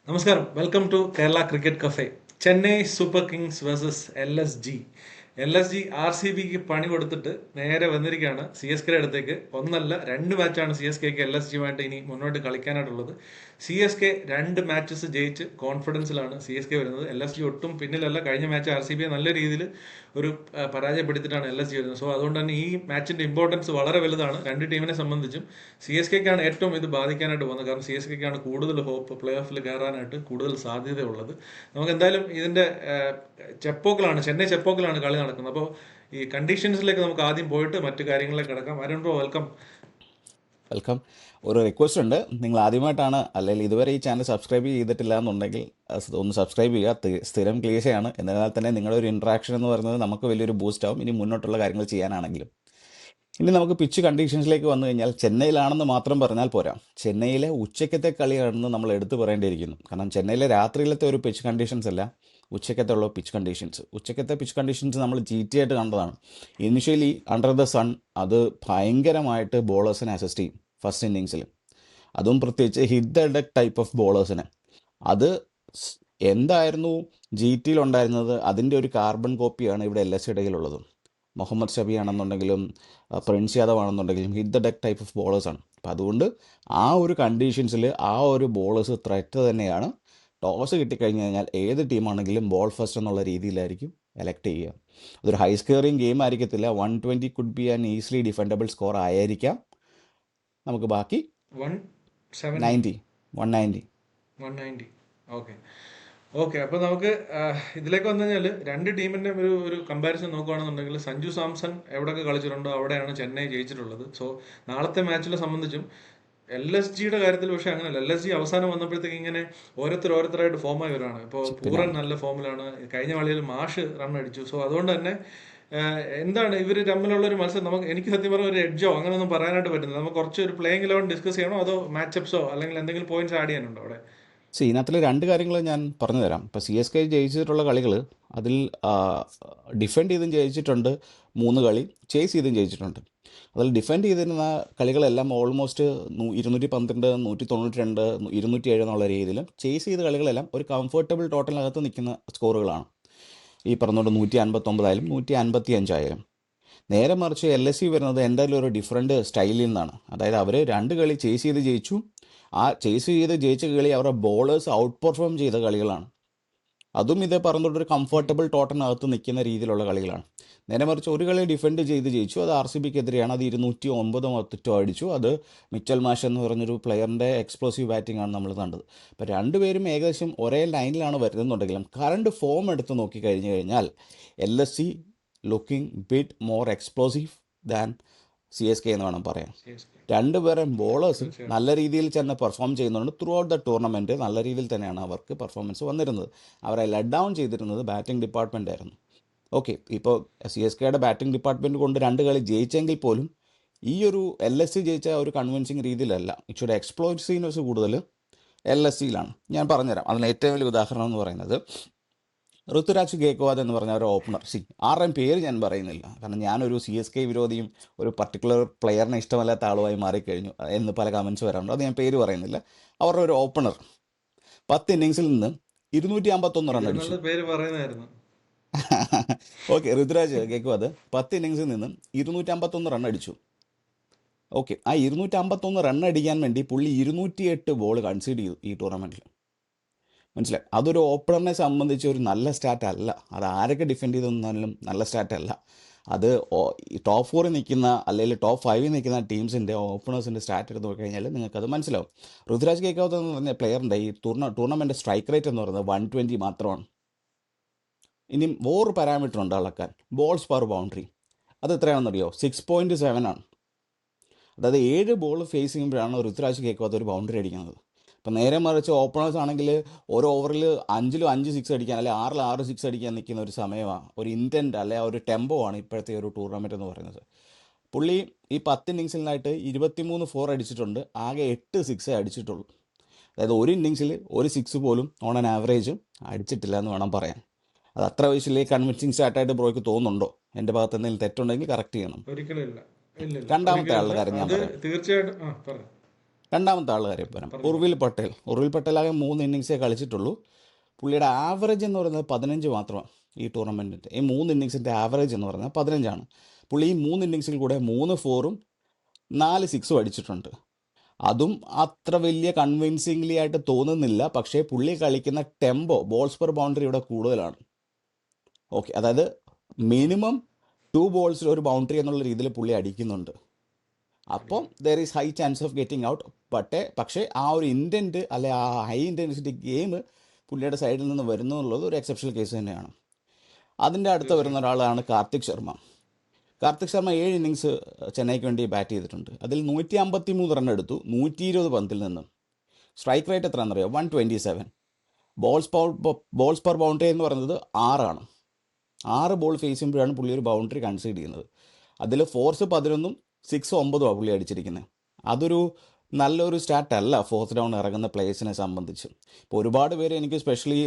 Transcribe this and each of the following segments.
നമസ്കാരം, welcome to Kerala cricket cafe. Chennai super kings versus L S G R C ബിക്ക് പണി കൊടുത്തിട്ട് നേരെ വന്നിരിക്കുകയാണ് സി എസ് കെയുടെ അടുത്തേക്ക്. ഒന്നല്ല, രണ്ട് മാച്ചാണ് സി എസ് കെക്ക് എൽ എസ് ജിയുമായിട്ട് ഇനി മുന്നോട്ട് കളിക്കാനായിട്ടുള്ളത്. സി എസ് കെ രണ്ട് മാച്ചസ് ജയിച്ച് കോൺഫിഡൻസിലാണ് സി എസ് കെ വരുന്നത്. എൽ എസ് ജി ഒട്ടും പിന്നിലല്ല. കഴിഞ്ഞ മാച്ച് ആർ സി ബിയെ നല്ല രീതിയിൽ ഒരു പരാജയപ്പെടുത്തിയിട്ടാണ് എൽ എസ് ജി വരുന്നത്. സോ അതുകൊണ്ട് തന്നെ ഈ മാച്ചിന്റെ ഇമ്പോർട്ടൻസ് വളരെ വലുതാണ് രണ്ട് ടീമിനെ സംബന്ധിച്ചും. സി എസ് കെക്കാണ് ഏറ്റവും ഇത് ബാധിക്കാനായിട്ട് പോകുന്നത്. കാരണം സി എസ് കെക്കാണ് കൂടുതൽ ഹോപ്പ് പ്ലേ ഓഫിൽ കയറാനായിട്ട് കൂടുതൽ സാധ്യതയുള്ളത്. നമുക്ക് എന്തായാലും ഇതിന്റെ ചെന്നൈ ചെപ്പോക്കിലാണ് കളി നടക്കുന്നത്. അപ്പോൾ ഈ കണ്ടീഷൻസിലേക്ക് നമുക്ക് ആദ്യം പോയിട്ട് മറ്റു കാര്യങ്ങളിലേക്ക് കിടക്കാം. Arun bro, welcome. വെൽക്കം. ഒരു റിക്വസ്റ്റ് ഉണ്ട്. നിങ്ങൾ ആദ്യമായിട്ടാണ് അല്ലെങ്കിൽ ഇതുവരെ ഈ ചാനൽ സബ്സ്ക്രൈബ് ചെയ്തിട്ടില്ല എന്നുണ്ടെങ്കിൽ ഒന്ന് സബ്സ്ക്രൈബ് ചെയ്യുക. സ്ഥിരം ക്ലീശയാണ്. എന്നിരുന്നാൽ തന്നെ നിങ്ങളുടെ ഒരു ഇൻട്രാക്ഷൻ എന്ന് പറയുന്നത് നമുക്ക് വലിയൊരു ബൂസ്റ്റ് ആവും ഇനി മുന്നോട്ടുള്ള കാര്യങ്ങൾ ചെയ്യാനാണെങ്കിലും. ഇനി നമുക്ക് പിച്ച് കണ്ടീഷൻസിലേക്ക് വന്നു കഴിഞ്ഞാൽ ചെന്നൈയിലാണെന്ന് മാത്രം പറഞ്ഞാൽ പോരാ. ചെന്നൈയിലെ ഉച്ചയ്ക്കത്തെ കളിയാണെന്ന് നമ്മൾ എടുത്തു പറയേണ്ടിയിരിക്കുന്നു. കാരണം ചെന്നൈയിലെ രാത്രിയിലത്തെ ഒരു പിച്ച് കണ്ടീഷൻസ് അല്ല, ഉച്ചയ്ക്കത്തെ ഉള്ള പിച്ച് കണ്ടീഷൻസ്. ഉച്ചയ്ക്കത്തെ പിച്ച് കണ്ടീഷൻസ് നമ്മൾ GT ആയിട്ട് കണ്ടതാണ്. ഇനിഷ്യലി അണ്ടർ ദ സൺ അത് ഭയങ്കരമായിട്ട് ബോളേഴ്സിനെ അസിസ്റ്റ് ചെയ്യും ഫസ്റ്റ് ഇന്നിങ്സിൽ. അതും പ്രത്യേകിച്ച് hit the deck type of ബോളേഴ്സിനെ. അത് എന്തായിരുന്നു GT ഉണ്ടായിരുന്നത്, അതിൻ്റെ ഒരു കാർബൺ കോപ്പിയാണ് ഇവിടെ LS ഇടയിലുള്ളത്. മുഹമ്മദ് ഷബി ആണെന്നുണ്ടെങ്കിലും പ്രിൻസ് യാദവ് ആണെന്നുണ്ടെങ്കിലും hit the deck type of ബോളേഴ്സാണ്. അപ്പം അതുകൊണ്ട് ആ ഒരു കണ്ടീഷൻസിൽ ആ ഒരു ബോളേഴ്സ് ത്രെറ്റ് തന്നെയാണ്. ടോസ് കിട്ടിക്കഴിഞ്ഞ് കഴിഞ്ഞാൽ ഏത് ടീമാണെങ്കിലും ബോൾ ഫസ്റ്റ് എന്നുള്ള രീതിയിലായിരിക്കും എലക്ട് ചെയ്യുക. അതൊരു ഹൈ സ്കോറിങ് ഗെയിം ആയിരിക്കത്തില്ല. 120 could be an easily defendable score ആയിരിക്കാം. നമുക്ക് ബാക്കി 170 190 190. ഓക്കെ. അപ്പോൾ നമുക്ക് ഇതിലേക്ക് വന്നു കഴിഞ്ഞാൽ രണ്ട് ടീമിന്റെ ഒരു കമ്പാരിസൺ നോക്കുകയാണെന്നുണ്ടെങ്കിൽ സഞ്ജു സാംസൺ എവിടെയൊക്കെ കളിച്ചിട്ടുണ്ടോ അവിടെയാണ് ചെന്നൈ ജയിച്ചിട്ടുള്ളത്. സോ നാളത്തെ മാച്ചിനെ സംബന്ധിച്ചും എൽ എസ് ജിയുടെ കാര്യത്തിൽ പക്ഷേ അങ്ങനെയല്ല. എൽ എസ് ജി അവസാനം വന്നപ്പോഴത്തേക്ക് ഇങ്ങനെ ഓരോരുത്തരായിട്ട് ഫോമായി വരാണ്. ഇപ്പോൾ പൂരൻ നല്ല ഫോമിലാണ്. കഴിഞ്ഞ കളിയിൽ മാഷ് റൺ അടിച്ചു. സോ അതുകൊണ്ട് തന്നെ എന്താണ് ഇവർ തമ്മിലുള്ള ഒരു മത്സരം, എനിക്ക് സത്യം പറഞ്ഞ ഒരു എഡ്ജോ അങ്ങനെയൊന്നും പറയാനായിട്ട് പറ്റുന്നില്ല. നമുക്ക് കുറച്ച് ഒരു പ്ലേയിങ് ഇലവൻ ഡിസ്കസ് ചെയ്യണോ അതോ മാച്ചപ്സോ അല്ലെങ്കിൽ എന്തെങ്കിലും പോയിന്റ്സ് ആഡ് ചെയ്യാനുണ്ടോ അവിടെ? ഇതിനകത്തിൽ രണ്ട് കാര്യങ്ങൾ ഞാൻ പറഞ്ഞു തരാം. ഇപ്പോൾ CSK ജയിച്ചിട്ടുള്ള കളികൾ അതിൽ ഡിഫെൻഡ് ചെയ്തും ജയിച്ചിട്ടുണ്ട് 3 കളി, ചേസ് ചെയ്തും ജയിച്ചിട്ടുണ്ട്. അതിൽ ഡിഫെൻഡ് ചെയ്തിരുന്ന കളികളെല്ലാം ഓൾമോസ്റ്റ് 212, 192, 207 എന്നുള്ള രീതിയിലും ചേസ് ചെയ്ത കളികളെല്ലാം ഒരു കംഫർട്ടബിൾ ടോട്ടലിനകത്ത് നിൽക്കുന്ന സ്കോറുകളാണ്. ഈ പറഞ്ഞുകൊണ്ട് 159 ആയാലും 155 ആയാലും. നേരെ മറിച്ച് LSE വരുന്നത് എന്തായാലും ഒരു ഡിഫറെൻറ്റ് സ്റ്റൈലിൽ നിന്നാണ്. അതായത് അവർ 2 കളി ചേസ് ചെയ്ത് ജയിച്ചു. ആ ചേസ് ചെയ്ത് ജയിച്ച കളി അവരുടെ ബോളേഴ്സ് ഔട്ട് പെർഫോം ചെയ്ത കളികളാണ്. അതും ഇതേ പറഞ്ഞുകൊണ്ട് ഒരു കംഫർട്ടബിൾ ടോട്ടലിനകത്ത് നിൽക്കുന്ന രീതിയിലുള്ള കളികളാണ്. നേരെ മറിച്ച് ഒരു കളി ഡിഫെൻഡ് ചെയ്ത് ജയിച്ചു, അത് RCB എതിരെയാണ്. അത് 209 മൊത്തം അടിച്ചു. അത് മിച്ചൽ മാഷ് എന്ന് പറഞ്ഞൊരു പ്ലെയറിൻ്റെ എക്സ്പ്ലോസീവ് ബാറ്റിംഗ് ആണ് നമ്മൾ കണ്ടത്. അപ്പോൾ രണ്ടുപേരും ഏകദേശം ഒരേ ലൈനിലാണ് വരുന്നുണ്ടെങ്കിലും കറണ്ട് ഫോം എടുത്ത് നോക്കിക്കഴിഞ്ഞ് കഴിഞ്ഞാൽ LSE looking bit more explosive than CSK എന്ന് വേണം പറയാൻ. രണ്ടുപേരും ബോളേഴ്സ് നല്ല രീതിയിൽ തന്നെ പെർഫോം ചെയ്യുന്നുണ്ട്. ത്രൂ ഔട്ട് ദ ടൂർണമെൻറ്റ് നല്ല രീതിയിൽ തന്നെയാണ് അവർക്ക് പെർഫോമൻസ് വന്നിരുന്നത്. അവരെ ലെറ്റ് ഡൗൺ ചെയ്തിരുന്നത് ബാറ്റിംഗ് ഡിപ്പാർട്ട്മെൻ്റ് ആയിരുന്നു. ഓക്കെ, ഇപ്പോൾ CSKയുടെ ബാറ്റിംഗ് ഡിപ്പാർട്ട്മെൻറ്റ് കൊണ്ട് 2 കളി ജയിച്ചെങ്കിൽ പോലും ഈ ഒരു LSE ജയിച്ച ഒരു കൺവിൻസിങ് രീതിയിലല്ല. ഇച്ചിരി എക്സ്പ്ലോസീവ്നെസ് കൂടുതൽ LSEയിലാണ്. ഞാൻ പറഞ്ഞുതരാം. അതിന് ഏറ്റവും വലിയ ഉദാഹരണം എന്ന് പറയുന്നത് ഋതുരാജ് ഗേക്വാദ് എന്ന് പറഞ്ഞ ഒരു ഓപ്പണർ. ആരുടെയും പേര് ഞാൻ പറയുന്നില്ല, കാരണം ഞാനൊരു CSK വിരോധിയും ഒരു പർട്ടിക്കുലർ പ്ലെയറിനെ ഇഷ്ടമല്ലാത്ത ആളുമായി മാറിക്കഴിഞ്ഞു എന്ന് പല കമൻസ് വരാറുണ്ട്. അത് ഞാൻ പേര് പറയുന്നില്ല. അവരുടെ ഒരു ഓപ്പണർ 10 ഇന്നിങ്സിൽ നിന്ന് 251 റൺ അടിച്ചു. ഓക്കെ, ഋതുരാജ് ഗേക്വാദ് 10 ഇന്നിങ്സിൽ നിന്ന് 251 റൺ അടിച്ചു. ഓക്കെ, ആ 251 റൺ അടിക്കാൻ വേണ്ടി പുള്ളി 208 ബോൾ കൺസീഡ് ചെയ്തു ഈ ടൂർണമെൻറ്റിൽ. മനസ്സിലായി? അതൊരു ഓപ്പണറിനെ സംബന്ധിച്ച് ഒരു നല്ല സ്റ്റാറ്റ് അല്ല. അത് ആരൊക്കെ ഡിഫെൻഡ് ചെയ്ത് നിന്നാലും നല്ല സ്റ്റാറ്റ് അല്ല. അത് ടോപ്പ് 4 നിൽക്കുന്ന അല്ലെങ്കിൽ ടോപ്പ് 5 നിൽക്കുന്ന ടീംസിൻ്റെ ഓപ്പണേഴ്സിൻ്റെ സ്റ്റാറ്റ് എടുത്ത് നോക്കിക്കഴിഞ്ഞാൽ നിങ്ങൾക്കത് മനസ്സിലാവും. ഋതുരാജ് ഗേക്വാദ് എന്ന് പറഞ്ഞ പ്ലെയറിൻ്റെ ഈ ടൂർണമെൻറ്റ് സ്ട്രൈക്ക് റേറ്റ് എന്ന് പറയുന്നത് 120 മാത്രമാണ്. ഇനി വേറൊരു പാരാമീറ്റർ ഉണ്ട് അളക്കാൻ, ബോൾസ് പെർ ബൗണ്ടറി. അത് എത്രയാണെന്നറിയോ? 6.7 ആണ്. അതായത് 7 ബോൾ ഫേസ് ചെയ്യുമ്പോഴാണ് ഋതുരാജ് ഗേക്വാദ് ഒരു ബൗണ്ടറി അടിക്കുന്നത്. ഇപ്പം നേരെ മറിച്ച് ഓപ്പണേഴ്സ് ആണെങ്കിൽ ഒരു ഓവറിൽ 5ലും 5 സിക്സ് അടിക്കാൻ അല്ലെങ്കിൽ 6ൽ 6 സിക്സ് അടിക്കാൻ നിൽക്കുന്ന ഒരു സമയമാണ്, ഒരു ഇൻറ്റൻറ്റ് അല്ലെ ഒരു ടെമ്പോ ആണ് ഇപ്പോഴത്തെ ഒരു ടൂർണമെൻറ്റ് എന്ന് പറയുന്നത്. പുള്ളി ഈ 10 ഇന്നിങ്സിലായിട്ട് 23 4 അടിച്ചിട്ടുണ്ട്. ആകെ 8 സിക്സേ അടിച്ചിട്ടുള്ളൂ. അതായത് ഒരു ഇന്നിങ്സിൽ ഒരു സിക്സ് പോലും ഓൺ ആൻ ആവറേജ് അടിച്ചിട്ടില്ല എന്ന് വേണം പറയാൻ. അത് അത്ര വയസ്സിലേക്ക് കൺവിൻസിങ് സ്റ്റാർട്ടായിട്ട് ബ്രോയ്ക്ക് തോന്നുന്നുണ്ടോ? എൻ്റെ ഭാഗത്ത് എന്തെങ്കിലും തെറ്റുണ്ടെങ്കിൽ കറക്റ്റ് ചെയ്യണം. ഒരിക്കലും ഇല്ല. രണ്ടാമത്തെ ആളുടെ കാര്യം ഞാൻ പറയാം. തീർച്ചയായിട്ടും രണ്ടാമത്തെ ആൾ കാര്യം പറയാം, പറഞ്ഞോളൂ. ഉർവിൽ പട്ടേൽ ആകെ 3 ഇന്നിങ്സേ കളിച്ചിട്ടുള്ളൂ. പുള്ളിയുടെ ആവറേജ് എന്ന് പറയുന്നത് 15 മാത്രമാണ്. ഈ ടൂർണമെൻറ്റിൻ്റെ ഈ 3 ഇന്നിങ്സിൻ്റെ ആവറേജ് എന്ന് പറയുന്നത് 15 പുള്ളി ഈ 3 ഇന്നിങ്സിൽ കൂടെ 3 4ഉം 4 6ഉം അടിച്ചിട്ടുണ്ട്. അതും അത്ര വലിയ കൺവിൻസിംഗ്ലി ആയിട്ട് തോന്നുന്നില്ല. പക്ഷേ പുള്ളി കളിക്കുന്ന ടെമ്പോ, ബോൾസ് പെർ ബൗണ്ടറി ഇവിടെ കൂടുതലാണ്. ഓക്കെ, അതായത് മിനിമം 2 ബോൾസിൽ ഒരു ബൗണ്ടറി എന്നുള്ള രീതിയിൽ പുള്ളി അടിക്കുന്നുണ്ട്. അപ്പം there is high chance of getting out. പക്ഷേ ആ ഒരു ഇൻറ്റൻറ്റ് അല്ലെ ആ ഹൈ ഇൻറ്റൻസിറ്റി ഗെയിം പുള്ളിയുടെ സൈഡിൽ നിന്ന് വരുന്നു എന്നുള്ളത് ഒരു എക്സെപ്ഷണൽ കേസ് തന്നെയാണ്. അതിൻ്റെ അടുത്ത് വരുന്ന തീർച്ചയായിട്ടും. ഒരാളാണ് കാർത്തിക് ശർമ്മ. 7 ഇന്നിങ്സ് ചെന്നൈക്ക് വേണ്ടി ബാറ്റ് ചെയ്തിട്ടുണ്ട്. അതിൽ 153 റൺ എടുത്തു 120 പന്തിൽ നിന്ന്. സ്ട്രൈക്ക് റേറ്റ് എത്രയാണെന്നറിയോ? 127. ബോൾസ് പെർ ബൗണ്ടറി എന്ന് പറയുന്നത് 6 6 ബോൾ ഫേസ് ചെയ്യുമ്പോഴാണ് പുള്ളി ഒരു ബൗണ്ടറി കൺസീഡ് ചെയ്യുന്നത്. അതിൽ ഫോർസ് 11ഉം 6 9ഉം പുള്ളി അടിച്ചിരിക്കുന്നത്. അതൊരു നല്ലൊരു സ്റ്റാർട്ട് അല്ല ഫോർത്ത് ഡൗൺ ഇറങ്ങുന്ന പ്ലേയേഴ്സിനെ സംബന്ധിച്ച്. ഇപ്പോൾ ഒരുപാട് പേര് എനിക്ക് സ്പെഷ്യലി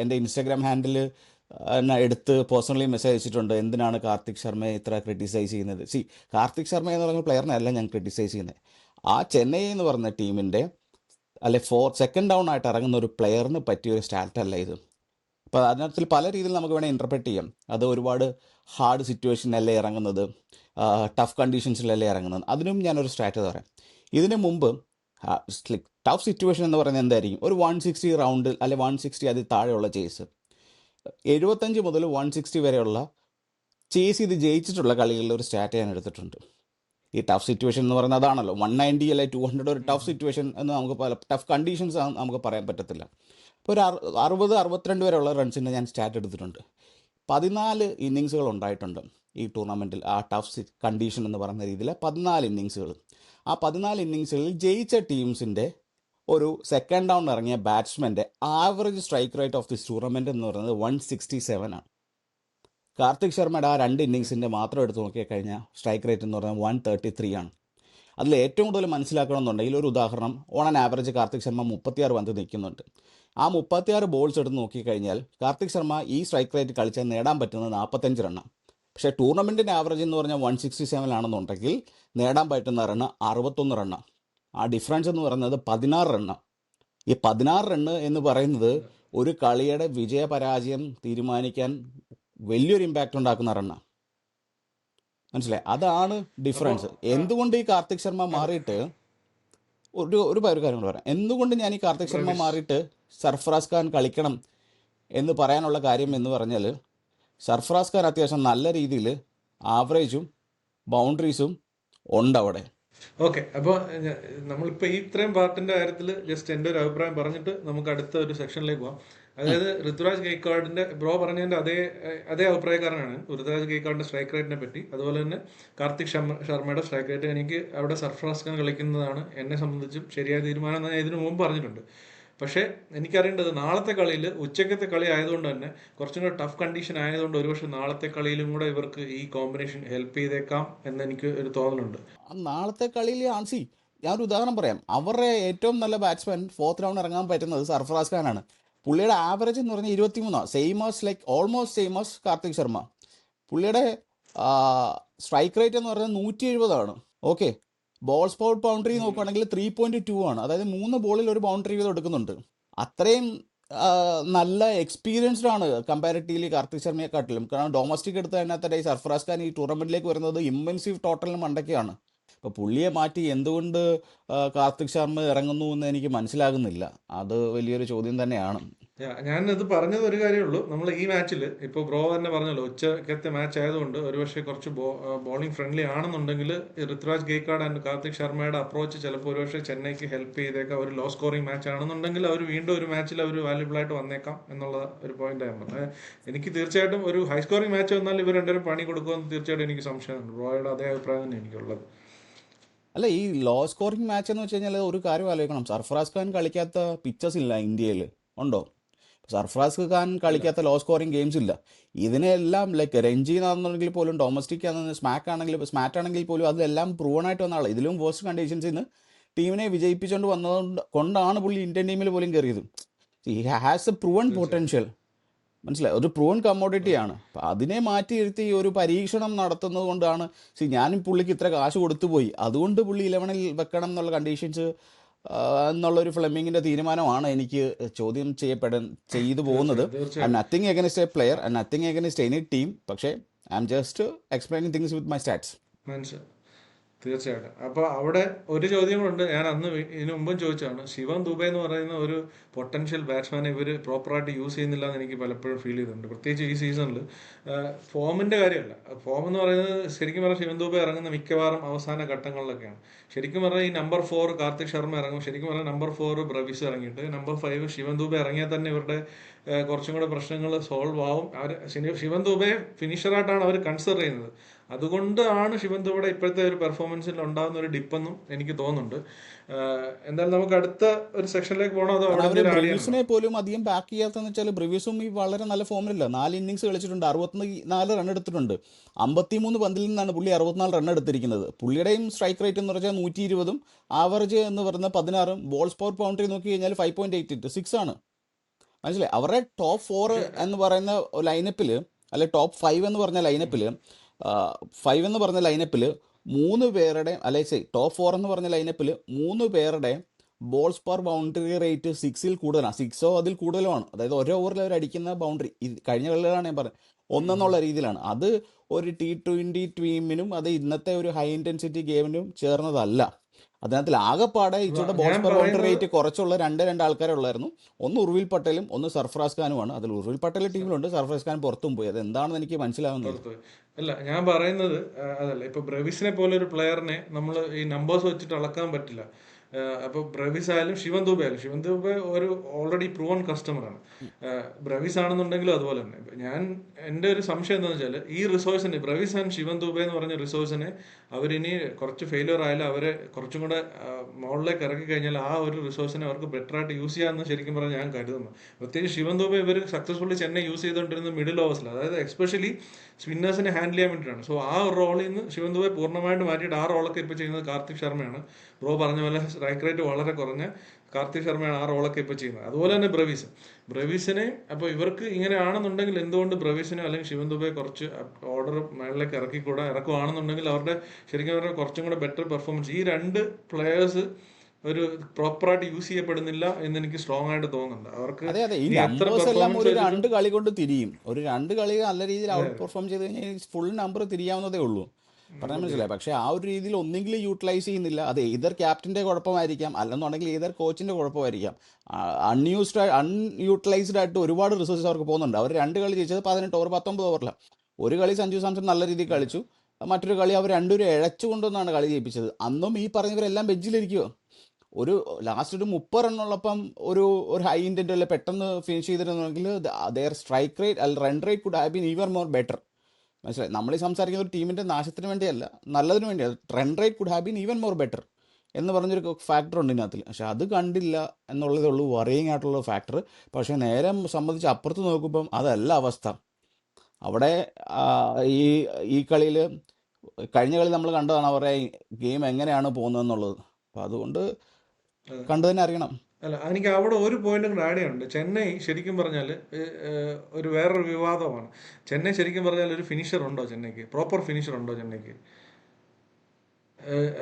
എൻ്റെ ഇൻസ്റ്റാഗ്രാം ഹാൻഡിൽ എന്നെ എടുത്ത് പേഴ്സണലി മെസ്സേജ് അയച്ചിട്ടുണ്ട്, എന്തിനാണ് കാർത്തിക് ശർമ്മയെ ഇത്ര ക്രിട്ടിസൈസ് ചെയ്യുന്നത്. കാർത്തിക് ശർമ്മ എന്ന് പറയുന്ന പ്ലെയറിനെ അല്ല ഞാൻ ക്രിട്ടിസൈസ് ചെയ്യുന്നത്. ആ ചെന്നൈ എന്ന് പറയുന്ന ടീമിൻ്റെ അല്ലെ സെക്കൻഡ് ഡൗൺ ആയിട്ട് ഇറങ്ങുന്ന ഒരു പ്ലെയറിന് പറ്റിയ ഒരു സ്റ്റാർട്ട് അല്ല ഇത്. അപ്പോൾ അതിനകത്തിൽ പല രീതിയിൽ നമുക്ക് വേണേൽ ഇൻ്റർപ്രറ്റ് ചെയ്യാം. അത് ഒരുപാട് ഹാർഡ് സിറ്റുവേഷനിലല്ലേ ഇറങ്ങുന്നത്, ടഫ് കണ്ടീഷൻസിലല്ലേ ഇറങ്ങുന്നത്. അതിനും ഞാനൊരു സ്ട്രാറ്റജി പറയാം. ഇതിന് മുമ്പ് ടഫ് സിറ്റുവേഷൻ എന്ന് പറയുന്നത് എന്തായിരിക്കും? ഒരു 160 റൗണ്ട് അല്ലെ 160 അതിൽ താഴെയുള്ള ചേസ്, 75 മുതൽ 160 വരെയുള്ള ചേസ് ചെയ്ത് ജയിച്ചിട്ടുള്ള കളികളിൽ ഒരു സ്റ്റാറ്റ് ഞാൻ എടുത്തിട്ടുണ്ട്. ഈ ടഫ് സിറ്റുവേഷൻ എന്ന് പറയുന്നത് അതാണല്ലോ. 190 അല്ലെ 200 ഒരു ടഫ് സിറ്റുവേഷൻ എന്ന് നമുക്ക് ടഫ് കണ്ടീഷൻസ് നമുക്ക് പറയാൻ പറ്റത്തില്ല. ഇപ്പോൾ ഒരു 60-62 വരെയുള്ള റൺസിന് ഞാൻ സ്റ്റാറ്റ് എടുത്തിട്ടുണ്ട്. 14 ഇന്നിങ്സുകൾ ഉണ്ടായിട്ടുണ്ട് ഈ ടൂർണമെൻറ്റിൽ. ആ ടഫ് കണ്ടീഷൻ എന്ന് പറയുന്ന രീതിയിൽ 14 ഇന്നിങ്സുകൾ. ആ 14 ഇന്നിങ്സുകളിൽ ജയിച്ച ടീംസിൻ്റെ ഒരു സെക്കൻഡ് ഡൗൺ ഇറങ്ങിയ ബാറ്റ്സ്മാൻ്റെ average strike rate of this tournament എന്ന് പറയുന്നത് 167 കാർത്തിക് ശർമ്മയുടെ ആ 2 ഇന്നിങ്സിൻ്റെ മാത്രം എടുത്ത് നോക്കിക്കഴിഞ്ഞാൽ സ്ട്രൈക്ക് റേറ്റ് എന്ന് പറയുന്നത് 133 അതിൽ ഏറ്റവും കൂടുതൽ മനസ്സിലാക്കണമെന്നുണ്ടെങ്കിൽ ഒരു ഉദാഹരണം, on an average Karthik Sharma 36 പന്ത് നിൽക്കുന്നുണ്ട്. ആ 36 ബോൾസ് എടുത്ത് നോക്കിക്കഴിഞ്ഞാൽ കാർത്തിക് ശർമ്മ ഈ സ്ട്രൈക്ക് റേറ്റ് കളിച്ചാൽ നേടാൻ പറ്റുന്നത് 45 റണ്ണാണ്. പക്ഷേ ടൂർണമെൻറ്റിൻ്റെ ആവറേജ് എന്ന് പറഞ്ഞാൽ 167 നേടാൻ പറ്റുന്ന റണ്ണ് 61 റണ്ണാണ്. ആ ഡിഫറൻസ് എന്ന് പറയുന്നത് 16 റണ്ണ്. ഈ 16 റണ്ണ് എന്ന് പറയുന്നത് ഒരു കളിയുടെ വിജയപരാജയം തീരുമാനിക്കാൻ വലിയൊരു ഇമ്പാക്റ്റ് ഉണ്ടാക്കുന്ന റണ്ണാണ്. മനസ്സിലായി? അതാണ് അപ്പോൾ ഡിഫറൻസ്. എന്തുകൊണ്ട് ഈ കാർത്തിക് ശർമ്മ അതെ, മാറിയിട്ട് ഒരു കാര്യം കൂടെ പറയാം. എന്തുകൊണ്ട് ഞാൻ ഈ കാർത്തിക് ശർമ്മ ബ്രവിഷ്. മാറിയിട്ട് സർഫറാസ് ഖാൻ കളിക്കണം എന്ന് പറയാനുള്ള കാര്യം എന്ന് പറഞ്ഞാൽ, സർഫറാസ് ഖാൻ അത്യാവശ്യം നല്ല രീതിയിൽ ആവറേജും ബൗണ്ടറീസും ഉണ്ട് അവിടെ. ഓക്കെ, അപ്പോൾ നമ്മളിപ്പോൾ ഈ ഇത്രയും പാർട്ടിന്റെ കാര്യത്തിൽ ജസ്റ്റ് എൻ്റെ ഒരു അഭിപ്രായം പറഞ്ഞിട്ട് നമുക്ക് അടുത്ത ഒരു സെക്ഷനിലേക്ക് പോകാം. അതായത് ഋതുരാജ് ഗെയ്ക്വാഡിന്റെ ബ്രോ പറഞ്ഞതിന്റെ അതേ അഭിപ്രായക്കാരനാണ് ഋതുരാജ് ഗെയ്ക്വാഡിന്റെ സ്ട്രൈക്ക് റേറ്റിനെ പറ്റി. അതുപോലെ തന്നെ കാർത്തിക് ശർമ്മയുടെ സ്ട്രൈക്ക് റേറ്റ് എനിക്ക് അവിടെ സർഫറാസ് ഖാൻ കളിക്കുന്നതാണ് എന്നെ സംബന്ധിച്ചും ശരിയായ തീരുമാനം എന്ന് ഞാൻ ഇതിനു മുമ്പ് പറഞ്ഞിട്ടുണ്ട്. പക്ഷേ എനിക്കറിയേണ്ടത് നാളത്തെ കളിയിൽ ഉച്ചക്കത്തെ കളി ആയതുകൊണ്ട് തന്നെ കുറച്ചും കൂടെ ടഫ് കണ്ടീഷൻ ആയതുകൊണ്ട് ഒരുപക്ഷെ നാളത്തെ കളിയിലും കൂടെ ഇവർക്ക് ഈ കോമ്പിനേഷൻ ഹെൽപ്പ് ചെയ്തേക്കാം എന്ന് എനിക്ക് ഒരു തോന്നലുണ്ട്. ആ നാളത്തെ കളിയിൽ ഞാനൊരു ഉദാഹരണം പറയാം. അവരുടെ ഏറ്റവും നല്ല ബാറ്റ്സ്മാൻ ഫോർത്ത് റൗണ്ട് ഇറങ്ങാൻ പറ്റുന്നത് സർഫറാസ് ഖാനാണ്. പുള്ളിയുടെ ആവറേജ് എന്ന് പറഞ്ഞാൽ 23 same almost same as Karthik Sharma. പുള്ളിയുടെ സ്ട്രൈക്ക് റേറ്റ് എന്ന് പറയുന്നത് 170. ഓക്കെ, ബോൾ സ്പോട്ട് ബൗണ്ടറി നോക്കുകയാണെങ്കിൽ 3.2 അതായത് 3 ബോളിൽ ഒരു ബൗണ്ടറി വീതം എടുക്കുന്നുണ്ട്. അത്രയും നല്ല എക്സ്പീരിയൻസ്ഡ് ആണ് കമ്പാരിറ്റീവ്ലി കാർത്തിക് ശർമ്മയെക്കാട്ടിലും. കാരണം ഡൊമസ്റ്റിക് എടുത്ത് അതിനകത്ത് ഈ സർഫറാസ് ഖാൻ ഈ ടൂർണമെൻറ്റിലേക്ക് വരുന്നത് ഇമ്മൻസീവ് ടോട്ടലിന് മണ്ടയ്ക്കാണ്. ഇപ്പോൾ പുള്ളിയെ മാറ്റി എന്തുകൊണ്ട് കാർത്തിക് ശർമ്മ ഇറങ്ങുന്നു എന്ന് എനിക്ക് മനസ്സിലാകുന്നില്ല. അത് വലിയൊരു ചോദ്യം തന്നെയാണ്. ഞാനിത് പറഞ്ഞത് ഒരു കാര്യമുള്ളൂ. നമ്മൾ ഈ മാച്ചിൽ ഇപ്പോൾ ബ്രോ തന്നെ പറഞ്ഞല്ലോ ഉച്ചക്കത്തെ മാച്ച് ആയതുകൊണ്ട് ഒരുപക്ഷെ കുറച്ച് ബോളിംഗ് ഫ്രണ്ട്ലി ആണെന്നുണ്ടെങ്കിൽ ഋതുരാജ് ഗെയ്ക്വാഡ് ആൻഡ് കാർത്തിക് ശർമ്മയുടെ അപ്രോച്ച് ചിലപ്പോൾ ഒരുപക്ഷെ ചെന്നൈക്ക് ഹെൽപ്പ് ചെയ്തേക്കാം. ഒരു ലോ സ്കോറിംഗ് മാച്ച് ആണെന്നുണ്ടെങ്കിൽ അവർ വീണ്ടും ഒരു മാച്ചിൽ അവർ വാല്യുബിൾ ആയിട്ട് വന്നേക്കാം എന്നുള്ള ഒരു പോയിന്റ് ആണ് പറഞ്ഞത്. എനിക്ക് തീർച്ചയായിട്ടും ഒരു ഹൈ സ്കോറിംഗ് മാച്ച് വന്നാൽ ഇവർ രണ്ടുപേരും പണി കൊടുക്കുമെന്ന് തീർച്ചയായിട്ടും എനിക്ക് സംശയമുണ്ട്. ബ്രോയുടെ അതേ അഭിപ്രായം തന്നെ എനിക്കുള്ളത്. അല്ല, ഈ ലോ സ്കോറിംഗ് മാച്ച് എന്ന് വെച്ച് കഴിഞ്ഞാൽ ഒരു കാര്യം ആലോചിക്കണം. സർഫറാസ് ഖാൻ കളിക്കാത്ത പിച്ചസ് ഇല്ല ഇന്ത്യയിൽ, ഉണ്ടോ? സർഫറാസ് ഖാൻ ഇല്ല. കളിക്കാത്ത ലോ സ്കോറിംഗ് ഗെയിംസ് ഇല്ല. ഇതിനെല്ലാം ലൈക്ക് രഞ്ജി ആണെന്നുണ്ടെങ്കിൽ പോലും, ഡൊമസ്റ്റിക് സ്മാറ്റ് ആണെങ്കിൽ പോലും അതിലെല്ലാം പ്രൂവൺ ആയിട്ട് വന്ന ആളാണ്. ഇതിലും വേഴ്സ്റ്റ് കണ്ടീഷൻസിൽ നിന്ന് ടീമിനെ വിജയിപ്പിച്ചുകൊണ്ട് കൊണ്ടാണ് പുള്ളി ഇന്ത്യൻ ടീമിൽ പോലും കയറിയത്. ഹി ഹാസ് എ പ്രൂവൺ തീർച്ചയായിട്ടും. പൊട്ടൻഷ്യൽ. മനസ്സിലായി, ഒരു പ്രൂവൺ കമ്മോഡിറ്റിയാണ്. അപ്പം അതിനെ മാറ്റിയിരുത്തി ഒരു പരീക്ഷണം നടത്തുന്നത് കൊണ്ടാണ് ഞാനും പുള്ളിക്ക് ഇത്ര കാശ് കൊടുത്തു പോയി, അതുകൊണ്ട് പുള്ളി 11-ൽ വെക്കണം എന്നുള്ള കണ്ടീഷൻസ് എന്നുള്ളൊരു ഫ്ലെമിങ്ങിൻ്റെ തീരുമാനമാണ് എനിക്ക് ചോദ്യം ചെയ്തു പോകുന്നത്. തീർച്ചയായും ഐ എം തീർച്ചയായിട്ടും nothing against a player and nothing against any team, പക്ഷേ I'm just explaining things with my stats. മനസ്സിലായി. തീർച്ചയായിട്ടും. അപ്പോൾ അവിടെ ഒരു ചോദ്യം കൂടെ ഉണ്ട്. ഞാൻ അന്ന് ഇതിനു മുമ്പും ചോദിച്ചതാണ്. ശിവം ദുബെ എന്ന് പറയുന്ന ഒരു പൊട്ടൻഷ്യൽ ബാറ്റ്സ്മാനെ ഇവർ പ്രോപ്പറായിട്ട് യൂസ് ചെയ്യുന്നില്ല എന്ന് എനിക്ക് പലപ്പോഴും ഫീൽ ചെയ്തിട്ടുണ്ട്. പ്രത്യേകിച്ച് ഈ സീസണിൽ ഫോമിൻ്റെ കാര്യമല്ല. ഫോം എന്ന് പറയുന്നത് ശരിക്കും പറഞ്ഞാൽ ശിവം ദുബെ ഇറങ്ങുന്ന മിക്കവാറും അവസാന ഘട്ടങ്ങളിലൊക്കെയാണ്. ശരിക്കും പറഞ്ഞാൽ ഈ നമ്പർ 4 കാർത്തിക് ശർമ്മ ഇറങ്ങും. ശരിക്കും പറഞ്ഞാൽ നമ്പർ 4 ബ്രവിസ് ഇറങ്ങിയിട്ട് നമ്പർ 5 ശിവൻ ദുബെ ഇറങ്ങിയാൽ തന്നെ ഇവരുടെ കുറച്ചും കൂടെ പ്രശ്നങ്ങൾ സോൾവ് ആവും. അവർ ശിവൻ ദുബെ ഫിനിഷറായിട്ടാണ് അവർ കൺസിഡർ ചെയ്യുന്നത്. അതുകൊണ്ടാണ് ശിവൻ ദുബയുടെ ഇപ്പോഴത്തെ ഒരു പെർഫോമൻസിൽ ഉണ്ടാകുന്ന ഒരു ഡിപ്പെന്നും എനിക്ക് തോന്നുന്നുണ്ട്. എന്തായാലും നമുക്ക് അടുത്ത ഒരു സെക്ഷനിലേക്ക് പോകണം. അതോ അവിടെ അവർ എന്തെങ്കിലും ആഡ് ബ്രിവ്യൂസിനെ ചെയ്യാനുണ്ടോ? പോലും അധികം ബാക്ക് ചെയ്യാത്തതെന്ന് വെച്ചാൽ ബ്രിവ്യൂസും ഈ വളരെ നല്ല ഫോമിലല്ല. 4 ഇന്നിങ്സ് കളിച്ചിട്ടുണ്ട്, 64 റൺ എടുത്തിട്ടുണ്ട്. 53 പന്തിൽ നിന്നാണ് പുള്ളി 64 റൺ എടുത്തിരിക്കുന്നത്. പുള്ളിയുടെയും സ്ട്രൈക്ക് റേറ്റ് എന്ന് പറഞ്ഞാൽ 120, ആവറേജ് എന്ന് പറയുന്നത് 16, ബോൾസ് പവർ ബൗണ്ടറി നോക്കി കഴിഞ്ഞാൽ 5.88, 6 ആണ്. മനസ്സിലായി, അവരുടെ ടോപ്പ് 4 പക്ഷേ എന്ന് പറയുന്ന ലൈനപ്പിൽ, അല്ലെ ടോപ്പ് 5 എന്ന് പറഞ്ഞ ലൈനപ്പിൽ, 5 എന്ന് പറഞ്ഞ ലൈനപ്പിൽ 3 പേരുടെ, അല്ലെ ടോപ്പ് 4 എന്ന് പറഞ്ഞ ലൈനപ്പിൽ 3 പേരുടെ ബോൾസ് പെർ ബൗണ്ടറി റേറ്റ് 6-ൽ കൂടുതലാണ്, 6ഓ അതിൽ കൂടുതലുമാണ്. അതായത് ഓരോ ഓവറിൽ അവർ അടിക്കുന്ന ബൗണ്ടറി, കഴിഞ്ഞ കളികളാണ് ഞാൻ പറഞ്ഞത്, ഒന്നെന്നുള്ള രീതിയിലാണ്. അത് ഒരു T20 ടീമിനും അത് ഇന്നത്തെ ഒരു ഹൈ ഇൻറ്റൻസിറ്റി ഗെയിമിനും ചേർന്നതല്ല. അതിനകത്തിൽ ആകെപ്പാടെ ഇച്ചിരി ഞാൻ ബോൾസ് പെർ ബൗണ്ടറി പറയുന്നത് റേറ്റ് കുറച്ചുള്ള രണ്ട് ആൾക്കാരെ ഉള്ളായിരുന്നു. ഒന്ന് ഉർവിൽ പട്ടേലും ഒന്ന് സർഫറാസ് ഖാനുമാണ്. അതിൽ ഉർവിൽ പട്ടേൽ ടീമിലുണ്ട്, സർഫറാസ് ഖാൻ പുറത്തും പോയി. അത് എന്താണെന്ന് എനിക്ക് മനസ്സിലാവുന്നില്ല. പുറത്തുപോയി. അല്ല, ഞാൻ പറയുന്നത് അതല്ല. ഇപ്പൊ ബ്രവിസിനെ പോലെ ഒരു പ്ലെയറിനെ നമ്മൾ ഈ നമ്പേഴ്സ് വെച്ചിട്ട് അളക്കാൻ പറ്റില്ല. അപ്പോൾ ബ്രവിസ് ആയാലും ശിവൻ ദുബെ ആയാലും, ശിവൻ ദുബെ ഒരു ഓൾറെഡി പ്രൂവൺ കസ്റ്റമറാണ്. ബ്രവിസ് ആണെന്നുണ്ടെങ്കിലും അതുപോലെ തന്നെ. ഞാൻ എൻ്റെ ഒരു സംശയം എന്താണെന്ന് വെച്ചാൽ ഈ റിസോഴ്സിനെ, ബ്രവിസ് ആൻഡ് ശിവൻ ദുബെ എന്ന് പറഞ്ഞ റിസോഴ്സിനെ അവരിനി കുറച്ച് ഫെയിലിയർ ആയാലും അവരെ കുറച്ചും കൂടെ മുകളിലേക്ക് ഇറക്കി കഴിഞ്ഞാൽ ആ ഒരു റിസോഴ്സിനെ അവർക്ക് ബെറ്റർ ആയിട്ട് യൂസ് ചെയ്യാമെന്ന് ശരിക്കും പറഞ്ഞാൽ ഞാൻ കരുതുന്നു. പ്രത്യേകിച്ച് ശിവൻ ദുബെ ഇവർ സക്സസ്ഫുള്ളി ചെന്നൈ യൂസ് ചെയ്തുകൊണ്ടിരുന്നത് മിഡിൽ ഓവേഴ്സിൽ, അതായത് എക്സ്പെഷ്യലി സ്പിന്നേഴ്സിനെ ഹാൻഡിൽ ചെയ്യാൻ വേണ്ടിയിട്ടാണ്. സോ ആ ഒരു റോളിൽ നിന്ന് ശിവൻ ദുബെ പൂർണ്ണമായിട്ട് മാറ്റിയിട്ട് ആ റോളൊക്കെ ഇപ്പോൾ ചെയ്യുന്നത് കാർത്തിക് ശർമ്മയാണ്. ബ്രോ പറഞ്ഞ പോലെ സ്ട്രൈക്ക് റേറ്റ് വളരെ കുറഞ്ഞ കാർത്തിക് ശർമ്മയാണ് ആ റോളൊക്കെ ഇപ്പോൾ ചെയ്യുന്നത്. അതുപോലെ തന്നെ ബ്രവീസിനെ, അപ്പോൾ ഇവർക്ക് ഇങ്ങനെ ആണെന്നുണ്ടെങ്കിൽ എന്തുകൊണ്ട് ബ്രവീസിനെ അല്ലെങ്കിൽ ശിവൻ ദുബെ കുറച്ച് ഓർഡർ മേളിലേക്ക് ഇറക്കുവാണെന്നുണ്ടെങ്കിൽ അവരുടെ ശരിക്കും പറഞ്ഞാൽ കുറച്ചും കൂടെ ബെറ്റർ പെർഫോമൻസ്, ഈ രണ്ട് പ്ലെയേഴ്സ് ഒരു പ്രോപ്പറായിട്ട് യൂസ് ചെയ്യപ്പെടുന്നില്ല എന്ന് എനിക്ക് സ്ട്രോങ് ആയിട്ട് തോന്നുന്നുണ്ട്. അവർക്ക് അതെ ഈ ഇനി എത്ര നമ്പേഴ്സ് എല്ലാം പെർഫോമൻസ് ഒരു വെച്ചിട്ടും 2 കളി കൊണ്ട് തിരിയും. ഒരു 2 കളി നല്ല രീതിയിൽ ഔട്ട് പെർഫോം ചെയ്ത് കഴിഞ്ഞാൽ ഫുൾ നമ്പർ തിരിയാവുന്നതേ ഉള്ളൂ. പറഞ്ഞാൽ മനസ്സിലായി. പക്ഷേ ആ ഒരു രീതിയിൽ ഒന്നെങ്കിൽ യൂട്ടിലൈസ് ചെയ്യുന്നില്ല. അത് ഏതർ ക്യാപ്റ്റൻ്റെ കുഴപ്പമായിരിക്കാം, അല്ലെന്നുണ്ടെങ്കിൽ ഏതർ കോച്ചിൻ്റെ കുഴപ്പമായിരിക്കാം. അൺയൂട്ടിലൈസ്ഡ് ആയിട്ട് ഒരുപാട് റിസോഴ്സസ് അവർക്ക് പോകുന്നുണ്ട്. അവർ 2 കളി ജയിച്ചത് 18 ഓവർ 19 ഓവറിലാണ്. ഒരു കളി സഞ്ജു സാംസൺ നല്ല രീതിയിൽ കളിച്ചു, മറ്റൊരു കളി അവർ രണ്ടുപേരും ഇഴച്ചു കൊണ്ടുവന്നാണ് കളി ജയിപ്പിച്ചത്. അന്നും ഈ പറഞ്ഞവരെല്ലാം ബെഞ്ചിലിരിക്കുമോ. ഒരു ലാസ്റ്റ് ഒരു 30 റണ്ണുള്ളപ്പം ഒരു ഹൈ ഇൻറ്റൻറ്റ് അല്ലെ പെട്ടെന്ന് ഫിനിഷ് ചെയ്തിരുന്നെങ്കിൽ ദെയർ സ്ട്രൈക്ക് റേറ്റ് അല്ല run rate could have been even more better. മനസ്സിലായി, നമ്മൾ ഈ സംസാരിക്കുന്ന ഒരു ടീമിൻ്റെ നാശത്തിന് വേണ്ടിയല്ല, നല്ലതിന് വേണ്ടിയാണ്. Run rate could have been even more better എന്ന് പറഞ്ഞൊരു ഫാക്ടർ ഉണ്ട് ഇതിനകത്തിൽ. പക്ഷെ അത് കണ്ടില്ല എന്നുള്ളതേ ഉള്ളൂ വറിയിങ് ആയിട്ടുള്ള ഫാക്ടർ. പക്ഷേ നേരെ സംബന്ധിച്ച് അപ്പുറത്ത് നോക്കുമ്പം അതല്ല അവസ്ഥ. അവിടെ ഈ ഈ കളിയിൽ കഴിഞ്ഞ കളി നമ്മൾ കണ്ടതാണ് അവരുടെ ഗെയിം എങ്ങനെയാണ് പോകുന്നതെന്നുള്ളത്. അപ്പം അതുകൊണ്ട് കണ്ടു തന്നെ അറിയണം. അല്ല, എനിക്ക് അവിടെ ഒരു പോയിന്റും കൂടെ ആഡ് ചെയ്യാനുണ്ട്. ചെന്നൈ ശരിക്കും പറഞ്ഞാൽ ഒരു വേറൊരു വിവാദമാണ്. ചെന്നൈ ശരിക്കും പറഞ്ഞാൽ ഒരു ഫിനിഷർ ഉണ്ടോ ചെന്നൈക്ക്? പ്രോപ്പർ ഫിനിഷർ ഉണ്ടോ ചെന്നൈക്ക്?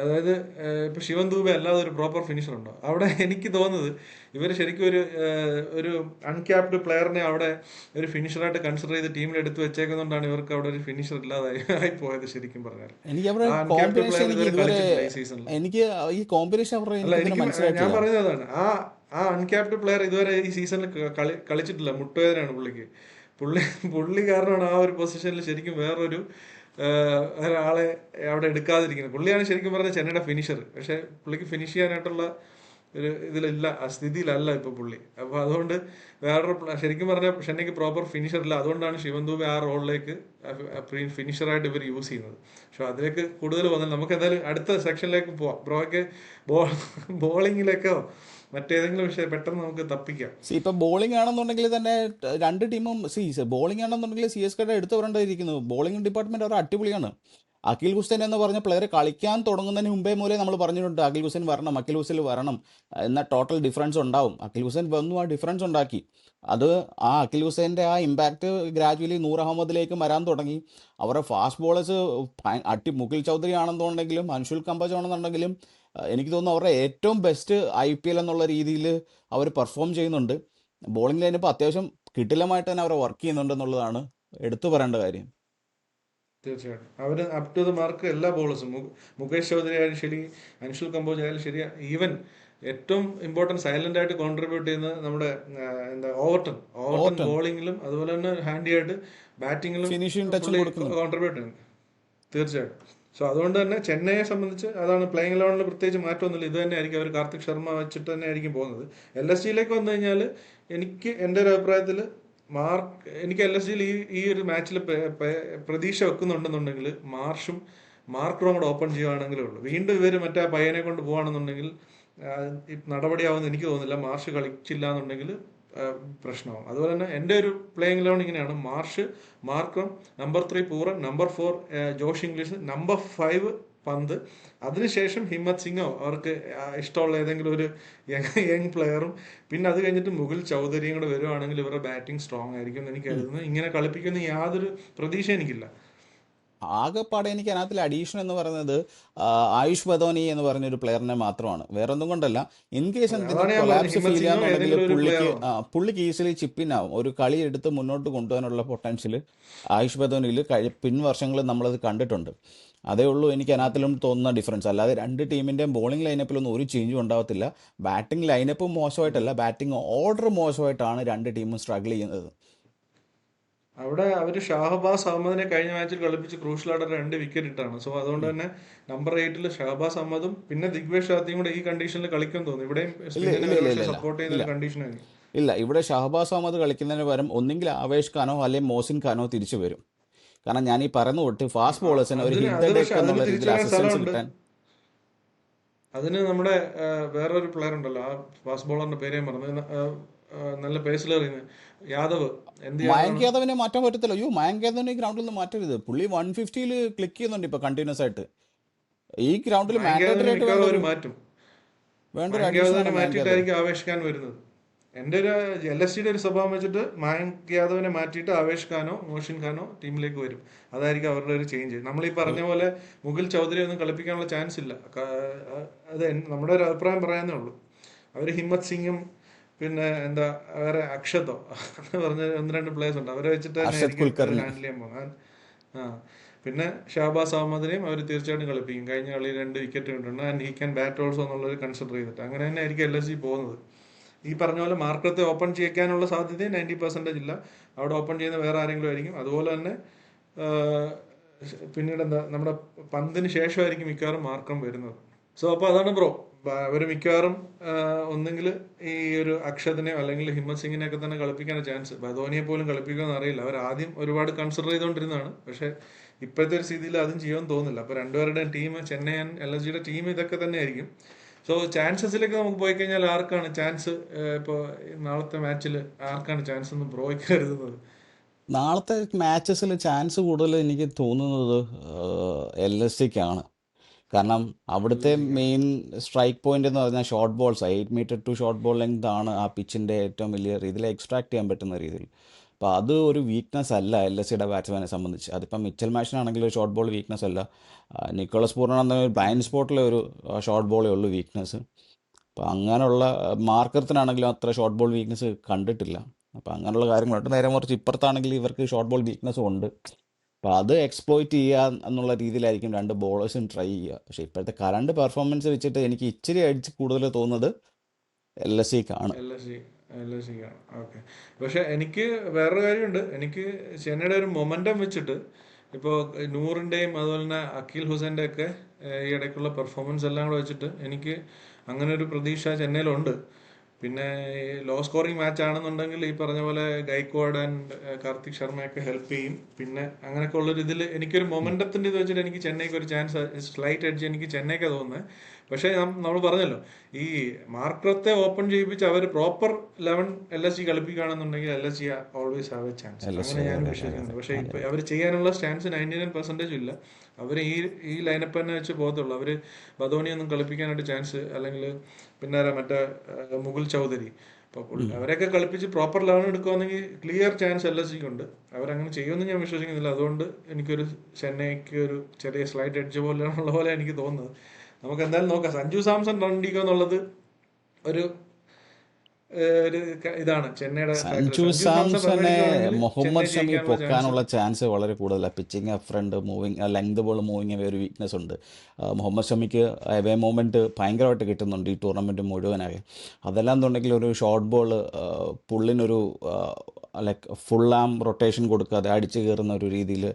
അതായത് ഇപ്പൊ ശിവൻ ദൂബെ അല്ലാതെ ഒരു പ്രോപ്പർ ഫിനിഷർ ഉണ്ടോ അവിടെ? എനിക്ക് തോന്നുന്നത് ഇവർ ശരിക്കും ഒരു അൺക്യാപ്ഡ് പ്ലെയറിനെ അവിടെ ഒരു ഫിനിഷറായിട്ട് കൺസിഡർ ചെയ്ത് ടീമിൽ എടുത്ത് വെച്ചേക്കുന്നതുകൊണ്ടാണ് ഇവർക്ക് അവിടെ ഒരു ഫിനിഷർ ഇല്ലാതായി പോയത് ശരിക്കും പറഞ്ഞാൽ. എനിക്ക് ആ അവരുടെ അൺക്യാപ്ഡ് കോമ്പിനേഷൻ പ്ലെയർ എനിക്ക് ഇതുവരെ ഇതുവരെ കളിച്ചിട്ടില്ല ഈ സീസണിൽ. എനിക്ക് ഈ കോമ്പിനേഷൻ അവരുടെ അല്ല, എനിക്ക് ഇതുവരെ ഞാൻ മനസ്സിലായിട്ടില്ല. പറയുന്നത് അതാണ്. ആ അൺക്യാപ്ഡ് പ്ലെയർ ഇതുവരെ ഈ സീസണിൽ കളിച്ചിട്ടില്ല. മുട്ടുവേദനയാണ് പുള്ളിക്ക്. പുള്ളി കാരണമാണ് ആ ഒരു പൊസിഷനിൽ ശരിക്കും വേറൊരു ഒരാളെ അവിടെ എടുക്കാതിരിക്കുന്നത്. പുള്ളിയാണ് ശരിക്കും പറഞ്ഞാൽ ചെന്നൈയുടെ ഫിനിഷർ. പക്ഷെ പുള്ളിക്ക് ഫിനിഷ് ചെയ്യാനായിട്ടുള്ള ഒരു ഇതിലില്ല, ആ സ്ഥിതിയിലല്ല ഇപ്പോൾ പുള്ളി. അപ്പോൾ അതുകൊണ്ട് വേറൊരു ശരിക്കും പറഞ്ഞാൽ ചെന്നൈക്ക് പ്രോപ്പർ ഫിനിഷർ ഇല്ല. അതുകൊണ്ടാണ് ശിവൻ ദൂബെ ആ റോളിലേക്ക് ഫിനിഷറായിട്ട് ഇവർ യൂസ് ചെയ്യുന്നത്. പക്ഷെ അതിലേക്ക് കൂടുതൽ വന്നാൽ നമുക്ക് എന്തായാലും അടുത്ത സെക്ഷനിലേക്ക് പോവാം. ബ്രോയ്ക്ക് ബോളിങ്ങിലേക്കോ മറ്റേതെങ്കിലും വിഷയം പെട്ടെന്ന് നമുക്ക് തപ്പിക്കാം. ഇപ്പം ബോളിംഗ് ആണെന്നുണ്ടെങ്കിൽ തന്നെ രണ്ട് ടീമും ബോളിംഗ് ആണെന്നുണ്ടെങ്കിൽ CSKയുടെ എടുത്തു പറയേണ്ടിയിരിക്കുന്നു. ബോളിംഗ് ഡിപ്പാർട്ട്മെന്റ് അവർ അടിപൊളിയാണ്. അഖിൽ ഹുസൈൻ എന്ന് പറഞ്ഞ പ്ലെയർ കളിക്കാൻ തുടങ്ങുന്നതിന് മുമ്പേ മൂലം നമ്മൾ പറഞ്ഞിട്ടുണ്ട് അഖിൽ ഹുസൈൻ വരണം, അഖിൽ ഹുസൈൻ വരണം, എന്നാൽ ടോട്ടൽ ഡിഫറൻസ് ഉണ്ടാവും. അഖിൽ ഹുസൈൻ വന്നു, ആ ഡിഫറൻസ് ഉണ്ടാക്കി. അത് ആ അഖിൽ ഹുസൈൻ്റെ ആ ഇമ്പാക്റ്റ് ഗ്രാജുവലി നൂർ അഹമ്മദിലേക്കും വരാൻ തുടങ്ങി. അവരുടെ ഫാസ്റ്റ് ബോളേഴ്സ് മുകിൽ ചൗധരി ആണെന്നുണ്ടെങ്കിലും അൻഷുൽ കമ്പജ് ആണെന്നുണ്ടെങ്കിലും എനിക്ക് തോന്നുന്നു അവരുടെ ഏറ്റവും ബെസ്റ്റ് IPL എന്നുള്ള രീതിയിൽ അവർ പെർഫോം ചെയ്യുന്നുണ്ട്. ബോളിംഗ് ലൈനപ്പ് അത്യാവശ്യം കിടിലമായിട്ട് തന്നെ അവർ വർക്ക് ചെയ്യുന്നുണ്ട് എന്നുള്ളതാണ് എടുത്തു പറയേണ്ട കാര്യം. തീർച്ചയായിട്ടും അവര് അപ് ടു ദ മാർക്ക് എല്ലാ ബോളേഴ്സും, മുകേഷ് ചൗധരി ആയാലും ശരി, അൻഷുൽ കമ്പോജ് ആയാലും ശരി, ഈവൻ ഏറ്റവും ഇമ്പോർട്ടൻറ്റ് സൈലന്റ് ആയിട്ട് കോൺട്രിബ്യൂട്ട് ചെയ്യുന്നത് നമ്മുടെ എന്താ ഓവർട്ടൺ ഓവർട്ടൺ ബോളിങ്ങിലും അതുപോലെ തന്നെ ഹാൻഡി ആയിട്ട് ബാറ്റിങ്ങിലും ഫിനിഷിംഗ് ടച്ചും പുള്ളി കൊടുക്കുന്നുണ്ട്. കോൺട്രിബ്യൂട്ട് ചെയ്യുന്നത്. തീർച്ചയായിട്ടും. സോ അതുകൊണ്ട് തന്നെ ചെന്നൈയെ സംബന്ധിച്ച് അതാണ്, പ്ലേയിങ് ലെവലിൽ പ്രത്യേകിച്ച് മാറ്റമൊന്നുമില്ല. ഇത് തന്നെ ആയിരിക്കും അവർ കാർത്തിക് ശർമ്മ വെച്ചിട്ട് തന്നെ ആയിരിക്കും പോകുന്നത്. LSGയിലേക്ക് വന്നു കഴിഞ്ഞാൽ എൻ്റെ ഒരു അഭിപ്രായത്തിൽ എനിക്ക് LSGയിൽ ഈ ഒരു മാച്ചിൽ പ്രതീക്ഷ വെക്കുന്നുണ്ടെന്നുണ്ടെങ്കിൽ മാർക്ക് റോങ് ഓപ്പൺ ചെയ്യുവാണെങ്കിലേ ഉള്ളൂ. വീണ്ടും ഇവർ മറ്റേ പയ്യനെ കൊണ്ട് പോവാണെന്നുണ്ടെങ്കിൽ നടപടിയാവുമെന്ന് എനിക്ക് തോന്നുന്നില്ല. മാർഷ് കളിച്ചില്ല എന്നുണ്ടെങ്കിൽ പ്രശ്നമാവും. അതുപോലെ തന്നെ എൻ്റെ ഒരു പ്ലേയിങ് ലെവൻ ഇങ്ങനെയാണ്: Markram, number 3 പൂറൻ, number 4 Josh Inglis, number 5 പന്ത്, അതിനുശേഷം ഹിമ്മത് സിംഗോ അവർക്ക് ഇഷ്ടമുള്ള ഏതെങ്കിലും ഒരു യങ് പ്ലെയറും, പിന്നെ അത് കഴിഞ്ഞിട്ട് മുകിൽ ചൗധരിയും കൂടെ വരുവാണെങ്കിൽ ഇവരുടെ ബാറ്റിംഗ് സ്ട്രോങ് ആയിരിക്കും എന്ന് എനിക്ക് കരുതുന്നു. ഇങ്ങനെ കളിപ്പിക്കുന്ന യാതൊരു പ്രതീക്ഷ എനിക്കില്ല. ആകെപ്പാടെ എനിക്ക് അതിനകത്തിൽ അഡീഷൻ എന്ന് പറയുന്നത് ആയുഷ് ബദോനി എന്ന് പറഞ്ഞൊരു പ്ലെയറിനെ മാത്രമാണ്. വേറൊന്നും കൊണ്ടല്ല, ഇൻ കേസ് എന്തെങ്കിലും അതാണ് ഞാൻ പറഞ്ഞത്, കൊലാപ്സ് ഹിമ്മത് ഫീൽ സിംഗോ ചെയ്യാന്നുണ്ടെങ്കിൽ ഏതെങ്കിലും ഒരു പുള്ളിക്ക് പ്ലെയറോ. പുള്ളിക്ക് ഈസിലി ചിപ്പിനാവും. ഒരു കളി എടുത്ത് മുന്നോട്ട് കൊണ്ടുപോകാനുള്ള പൊട്ടൻഷ്യൽ ആയുഷ് ബദോനിയിൽ പിൻ വർഷങ്ങളിൽ നമ്മളത് കണ്ടിട്ടുണ്ട്. അതേ ഉള്ളൂ എനിക്ക് അതിനകത്തിലും തോന്നുന്ന ഡിഫറൻസ്. അല്ലാതെ രണ്ട് ടീമിൻ്റെയും ബോളിംഗ് ലൈനപ്പിലൊന്നും ഒരു ചേഞ്ചും ഉണ്ടാകത്തില്ല. ബാറ്റിംഗ് ലൈനപ്പും മോശമായിട്ടല്ല, ബാറ്റിംഗ് ഓർഡർ മോശമായിട്ടാണ് രണ്ട് ടീമും സ്ട്രഗിൾ ചെയ്യുന്നത്. അവിടെ അവർ ഷഹബാസ് അഹമ്മദിനെ കഴിഞ്ഞ മാച്ചിൽ കളിപ്പിച്ച് ക്രൂഷ്യലായിട്ട് 2 വിക്കറ്റ് ഇട്ടാണ്. സോ അതുകൊണ്ട് തന്നെ നമ്പർ 8 ഷഹബാസ് അഹമ്മദും പിന്നെ ദിഗ്വേഷ് ഷാത്തിയും കൂടെ ഈ കണ്ടീഷനിൽ കളിക്കാൻ തോന്നുന്നു. ഇവിടെയും ഇല്ല സ്പിന്നിനെ ഇല്ല ഇല്ല ഒരുപക്ഷെ ഇല്ല ഇല്ല സപ്പോർട്ട് ചെയ്യുന്ന ഇല്ല ഒരു കണ്ടീഷനാണ്. ഇല്ല ഇവിടെ ഷഹബാസ് അഹമ്മദ് കളിക്കുന്നതിന് പകരം ഒന്നെങ്കിൽ ആവേശ് ഖാനോ അല്ലെങ്കിൽ മോസിൻ ഖാനോ തിരിച്ചു വരും. കാരണം ഞാൻ ഈ പറയുന്ന തൊട്ട് ഫാസ്റ്റ് ബോളേഴ്സിന് ഒരു ഹിറ്റ് ദ പക്ഷെ ഡെക്ക് അതിന് എന്നുള്ള തിരിച്ചു രീതിയിൽ വരാൻ അസിസ്റ്റൻസ് സ്ഥലമുണ്ട്. കിട്ടാൻ അതിന് നമ്മുടെ വേറൊരു പ്ലെയർ ഉണ്ടല്ലോ, ആ ഫാസ്റ്റ് ബോളറിന്റെ പേര് ഞാൻ പറഞ്ഞത്, നല്ല പേസിൽ എറിയുന്നത് യാദവ്. എന്ത് മയങ്ക് ചെയ്യാനാണ്? യാദവിനെ മാറ്റാൻ പറ്റത്തില്ല. അയ്യോ, മയങ്ക് യാദവിനെ ഈ ഗ്രൗണ്ടിൽ നിന്ന് മാറ്റരുത്. പുള്ളി 150 ക്ലിക്ക് ചെയ്യുന്നുണ്ട് ഇപ്പോൾ കണ്ടിന്യൂസ് ആയിട്ട്. ഈ ഗ്രൗണ്ടിൽ മയങ്ക് മാൻഡേറ്ററി യാദവിനെ ആയിട്ട് മിക്കവാറും അവർ മാറ്റും. വേണ്ട ഒരു മയങ്ക് യാദവിനെ അഡീഷനാണ് മയങ്ക് യാദവ്. മാറ്റിയിട്ടായിരിക്കും ആവേശ് ഖാൻ വരുന്നത്. എൻ്റെ ഒരു LSGയുടെ ഒരു സ്വഭാവം വെച്ചിട്ട് മയങ്ക് യാദവിനെ മാറ്റിയിട്ട് ആവേശ് ഖാനോ മോഷിൻ ഖാനോ ടീമിലേക്ക് വരും. അതായിരിക്കും അവരുടെ ഒരു ചേഞ്ച്. നമ്മൾ ഈ പറഞ്ഞ പോലെ മുകിൽ ചൗധരി ഒന്നും കളിപ്പിക്കാനുള്ള ചാൻസ് ഇല്ല. അത് നമ്മുടെ ഒരു അഭിപ്രായം പറയാന്നേ ഉള്ളൂ. അവർ ഹിമ്മത് സിംഗും പിന്നെ എന്താ വേറെ അക്ഷതോ എന്ന് പറഞ്ഞ 1-2 പ്ലേയേഴ്സ് ഉണ്ട്. അവരെ വെച്ചിട്ട് തന്നെ അർഷദ് ആയിരിക്കും അവർ കുൽക്കർണി. ഹാൻഡിൽ ചെയ്യാൻ പോകുന്നത്. ആ പിന്നെ ഷഹബാസ് അഹമ്മദിനെയും അവർ തീർച്ചയായിട്ടും കളിപ്പിക്കും. കഴിഞ്ഞ കളി 2 വിക്കറ്റ് കിട്ടുന്നുണ്ട്. And he can bat also എന്നുള്ളത് കൺസിഡർ ചെയ്തിട്ട് അങ്ങനെ തന്നെ ആയിരിക്കും LSG പോകുന്നത്. ഈ പറഞ്ഞ പോലെ മാർക്കത്തെ ഓപ്പൺ ചെയ്യിക്കാനുള്ള സാധ്യത 90% ഇല്ല. അവിടെ ഓപ്പൺ ചെയ്യുന്ന വേറെ ആരെങ്കിലും ആയിരിക്കും. അതുപോലെ തന്നെ പിന്നീട് എന്താ നമ്മുടെ പന്തിന് ശേഷമായിരിക്കും മിക്കവാറും മാർക്കം വരുന്നത്. സോ അപ്പോൾ അതാണ് ബ്രോ, അവർ മിക്കവാറും ഒന്നെങ്കിൽ ഈ ഒരു അക്ഷതിനെയോ അല്ലെങ്കിൽ ഹിമ്മത് സിംഗിനെയൊക്കെ തന്നെ കളിപ്പിക്കാനുള്ള ചാൻസ്. ധോനിയെ പോലും കളിപ്പിക്കുമെന്ന് അറിയില്ല. അവർ ആദ്യം ഒരുപാട് കൺസിഡർ ചെയ്തുകൊണ്ടിരുന്നതാണ്. പക്ഷേ ഇപ്പോഴത്തെ ഒരു സ്ഥിതിയിൽ അതും ചെയ്യുമെന്ന് തോന്നുന്നില്ല. അപ്പോൾ രണ്ടുപേരുടെയും ടീം, ചെന്നൈ ആൻഡ് LSGയുടെ ടീം ഇതൊക്കെ തന്നെ ആയിരിക്കും. സോ ചാൻസസിലേക്ക് നമുക്ക് പോയി കഴിഞ്ഞാൽ ആർക്കാണ് ചാൻസ്? ഇപ്പോൾ നാളത്തെ മാച്ചിൽ ആർക്കാണ് ചാൻസ് എന്ന് ബ്രോയ്ക്ക് കരുതുന്നത്? നാളത്തെ മാച്ചസിൽ ചാൻസ് കൂടുതൽ എനിക്ക് തോന്നുന്നത് LSGക്കാണ്. കാരണം അവിടുത്തെ LSG മെയിൻ സ്ട്രൈക്ക് പോയിന്റ് എന്ന് പറഞ്ഞാൽ short balls, 8 metre to short ball length ആണ് ആ പിച്ചിൻ്റെ ഏറ്റവും വലിയ രീതിയിൽ എക്സ്ട്രാക്ട് ചെയ്യാൻ പറ്റുന്ന രീതിയിൽ. അപ്പോൾ അത് ഒരു വീക്ക്നെസ് അല്ല LSGയുടെ ബാറ്റ്സ്മാനെ സംബന്ധിച്ച്. അതിപ്പം മിച്ചൽ മാഷിനാണെങ്കിൽ ഒരു ഷോർട്ട് ബോൾ വീക്ക്നെസ് അല്ല. നിക്കോളസ് പൂർണ്ണ ബ്ലൈൻഡ് സ്പോട്ടിലെ ഒരു ഷോർട്ട് ബോളേ ഉള്ളൂ വീക്ക്നെസ്. അപ്പോൾ അങ്ങനെയുള്ള മാർക്കത്തിനാണെങ്കിലും അത്ര ഷോർട്ട് ബോൾ വീക്ക്നെസ് കണ്ടിട്ടില്ല. അപ്പോൾ അങ്ങനെയുള്ള കാര്യങ്ങളുണ്ട്. നേരെ മറിച്ച് ഇപ്പുറത്താണെങ്കിൽ ഇവർക്ക് ഷോർട്ട് ബോൾ വീക്ക്നെസ്സും ഉണ്ട്. അപ്പോൾ അത് എക്സ്പ്ലോയിറ്റ് ചെയ്യുക എന്നുള്ള രീതിയിലായിരിക്കും രണ്ട് ബോളേഴ്സും ട്രൈ ചെയ്യുക. പക്ഷേ ഇപ്പോഴത്തെ കറണ്ട് പെർഫോമൻസ് വെച്ചിട്ട് എനിക്ക് ഇച്ചിരി അടിച്ച് കൂടുതൽ തോന്നുന്നത് LSGക്കാണ്. LSGക്കാണ്. ഓക്കെ. പക്ഷെ എനിക്ക് വേറൊരു കാര്യമുണ്ട്. എനിക്ക് ചെന്നൈയുടെ ഒരു മൊമെൻറ്റം വെച്ചിട്ട് ഇപ്പോൾ നൂറിൻ്റെയും അതുപോലെ തന്നെ അഖിൽ ഹുസൈൻ്റെ ഒക്കെ ഈ ഇടയ്ക്കുള്ള പെർഫോമൻസ് എല്ലാം കൂടെ വെച്ചിട്ട് എനിക്ക് അങ്ങനെ ഒരു പ്രതീക്ഷ ചെന്നൈയിലുണ്ട്. പിന്നെ ലോ സ്കോറിംഗ് മാച്ച് ആണെന്നുണ്ടെങ്കിൽ ഈ പറഞ്ഞ പോലെ ഗൈക്വാഡ് ആൻഡ് കാർത്തിക് ശർമ്മയൊക്കെ ഹെൽപ്പ് ചെയ്യും. പിന്നെ അങ്ങനെയൊക്കെ ഉള്ളൊരു ഇതിൽ എനിക്കൊരു മൊമെൻറ്റത്തിൻ്റെ ഇത് വെച്ചിട്ട് എനിക്ക് ചെന്നൈക്ക് ഒരു ചാൻസ്, സ്ലൈറ്റ് എഡ്ജ് എനിക്ക് ചെന്നൈക്കാണ് തോന്നുന്നത്. പക്ഷേ നമ്മൾ പറഞ്ഞല്ലോ, ഈ മാർക്രത്തെ ഓപ്പൺ ചെയ്യിപ്പിച്ച് അവർ പ്രോപ്പർ 11 LSG കളിപ്പിക്കുകയാണെന്നുണ്ടെങ്കിൽ LSG always have a chance. L S അങ്ങനെ ജി ഞാൻ അതെ അതെ അതെ വിശ്വസിക്കുന്നുണ്ട്. പക്ഷേ അതെ ഇപ്പോൾ അതെ അവർ ചെയ്യാനുള്ള സ്റ്റാൻസ് 99% ഇല്ല. അവർ ഈ ലൈനപ്പ് തന്നെ വെച്ച് പോകത്തുള്ളൂ. അവർ ബദോണിയൊന്നും കളിപ്പിക്കാനായിട്ട് ചാൻസ്, അല്ലെങ്കിൽ പിന്നെ ആരാ മറ്റേ മുകുൾ ചൗധരി, അപ്പോൾ അവരെയൊക്കെ കളിപ്പിച്ച് പ്രോപ്പർ 11 എടുക്കുകയാണെങ്കിൽ ക്ലിയർ ചാൻസ് LSGക്ക് ഉണ്ട്. അവരങ്ങനെ ചെയ്യുമെന്ന് ഞാൻ വിശ്വസിക്കുന്നില്ല. അതുകൊണ്ട് എനിക്കൊരു ചെന്നൈക്ക് ഒരു ചെറിയ സ്ലൈറ്റ് എഡ്ജ് പോലെയുള്ള പോലെ എനിക്ക് തോന്നുന്നത്. നമുക്ക് എന്തായാലും നോക്കാം. സഞ്ജു സാംസൺ റൺ അടിക്കുക എന്നുള്ളത് ഒരു ഇതാണ് ചെന്നൈയുടെ ഫാക്ടർ. സഞ്ജു സഞ്ജു സാംസൺ റൺ സാംസനെ അടിക്കുകയാണെങ്കിൽ ചെന്നൈ മുഹമ്മദ് ഷമി ജയിക്കാനുള്ള ചാൻസ്. പൊക്കാനുള്ള ചാൻസ് വളരെ കൂടുതലാണ്. Pitching up front moving length ball moving ഒരു വീക്ക്നെസ് ഉണ്ട്. മുഹമ്മദ് ഷമിക്ക് എവേ മൂവ്മെൻറ്റ് ഭയങ്കരമായിട്ട് കിട്ടുന്നുണ്ട് ഈ ടൂർണമെൻറ്റ് മുഴുവനാകെ. അതെല്ലാം എന്നുണ്ടെങ്കിൽ ഒരു ഷോർട്ട് ബോൾ പുള്ളിനൊരു ലൈക്ക് ഫുൾ ആം റൊട്ടേഷൻ കൊടുക്കാതെ അടിച്ചു കയറുന്ന ഒരു രീതിയിൽ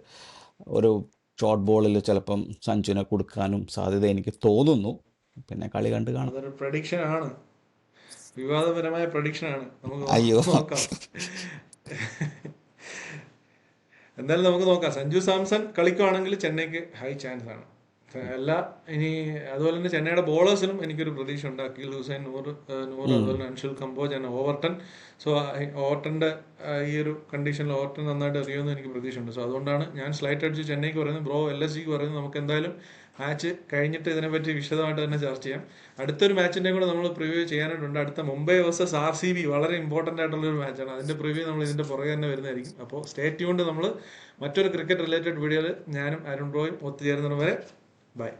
ഒരു ഷോർട്ട് ബോളിൽ ചിലപ്പം സഞ്ജുവിനെ കൊടുക്കാനും സാധ്യത എനിക്ക് തോന്നുന്നു. പിന്നെ കളി കണ്ട് കാണാം. അതൊരു പ്രഡിക്ഷൻ ആണ്, വിവാദപരമായ പ്രഡിക്ഷൻ ആണ്. നമുക്ക് അയ്യോ നോക്കാം. എന്തായാലും നമുക്ക് നോക്കാം. സഞ്ജു സാംസൺ കളിക്കുവാണെങ്കിൽ ചെന്നൈക്ക് ഹൈ ചാൻസ് ആണ്. അല്ല ഇനി അതുപോലെ തന്നെ ചെന്നൈയുടെ ബോളേഴ്സിലും എനിക്കൊരു പ്രതീക്ഷ ഉണ്ട്. അക്കീൽ ഹുസൈൻ, നൂറ് അതുപോലെ തന്നെ Anshul Kamboj and Overton. So ഓവർട്ടൻ്റെ ഈ ഒരു കണ്ടീഷനിൽ ഓവർട്ടൺ നന്നായിട്ട് എറിയുമെന്ന് എനിക്ക് പ്രതീക്ഷയുണ്ട്. സോ അതുകൊണ്ടാണ് ഞാൻ സ്ലൈറ്റ് അടിച്ച് ചെന്നൈക്ക് പറയുന്നത്. ബ്രോ LSGക്ക് പറയുന്നത്. നമുക്ക് എന്തായാലും മാച്ച് കഴിഞ്ഞിട്ട് ഇതിനെപ്പറ്റി വിശദമായിട്ട് തന്നെ ചർച്ച ചെയ്യാം. അടുത്തൊരു മാച്ചിൻ്റെ കൂടെ നമ്മൾ പ്രിവ്യൂ ചെയ്യാനായിട്ടുണ്ട്. അടുത്ത മുംബൈ വേഴ്സസ് RCB വളരെ ഇമ്പോർട്ടൻ്റ് ആയിട്ടുള്ളൊരു മാച്ചാണ്. അതിൻ്റെ പ്രിവ്യൂ നമ്മൾ ഇതിൻ്റെ പുറകെ തന്നെ വരുന്നതായിരിക്കും. അപ്പോൾ സ്റ്റേ ട്യൂൺഡ്. നമ്മൾ മറ്റൊരു ക്രിക്കറ്റ് റിലേറ്റഡ് വീഡിയോയിൽ ഞാനും അരുൺ ബ്രോയും ഒത്തുചേരുന്നതിന് വരെ ബൈ.